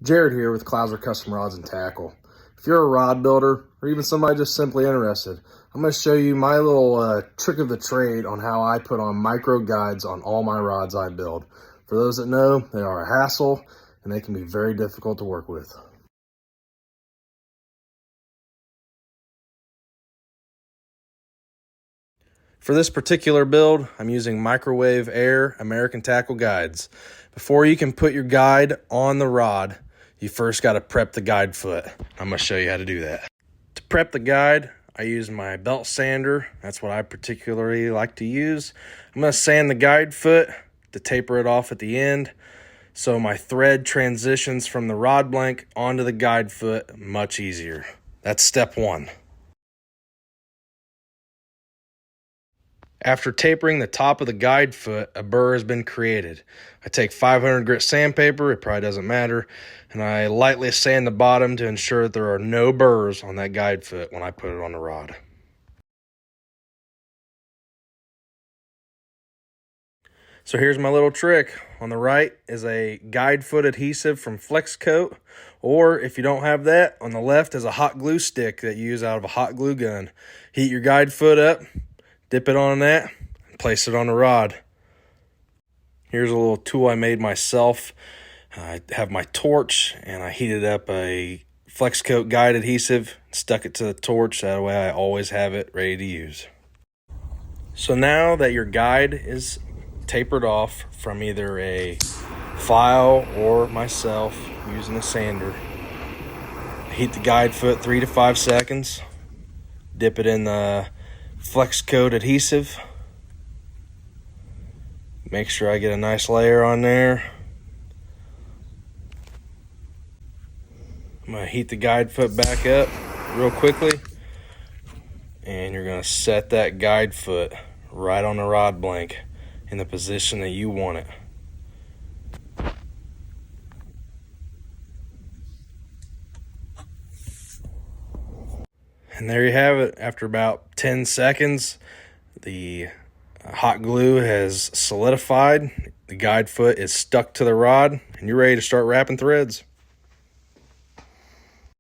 Jared here with Clouser Custom Rods and Tackle. If you're a rod builder or even somebody just simply interested, I'm going to show you my little trick of the trade on how I put on micro guides on all my rods I build. For those that know, they are a hassle and they can be very difficult to work with. For this particular build, I'm using microwave air American tackle guides. Before you can put your guide on the rod, you first got to prep the guide foot. I'm going to show you how to do that. To prep the guide, I use my belt sander. That's what I particularly like to use. I'm going to sand the guide foot to taper it off at the end, so my thread transitions from the rod blank onto the guide foot much easier. That's step one. After tapering the top of the guide foot, a burr has been created. I take 500 grit sandpaper, it probably doesn't matter, and I lightly sand the bottom to ensure that there are no burrs on that guide foot when I put it on the rod. So here's my little trick. On the right is a guide foot adhesive from Flex Coat, or if you don't have that, on the left is a hot glue stick that you use out of a hot glue gun. Heat your guide foot up, dip it on that, and place it on the rod. Here's a little tool I made myself. I have my torch and I heated up a Flex Coat guide adhesive, stuck it to the torch, that way I always have it ready to use. So now that your guide is tapered off from either a file or myself using a sander, heat the guide foot 3 to 5 seconds, dip it in the Flex Coat adhesive, make sure I get a nice layer on there. I'm going to heat the guide foot back up real quickly, and you're going to set that guide foot right on the rod blank in the position that you want it. And there you have it. After about 10 seconds, the hot glue has solidified, the guide foot is stuck to the rod, and you're ready to start wrapping threads.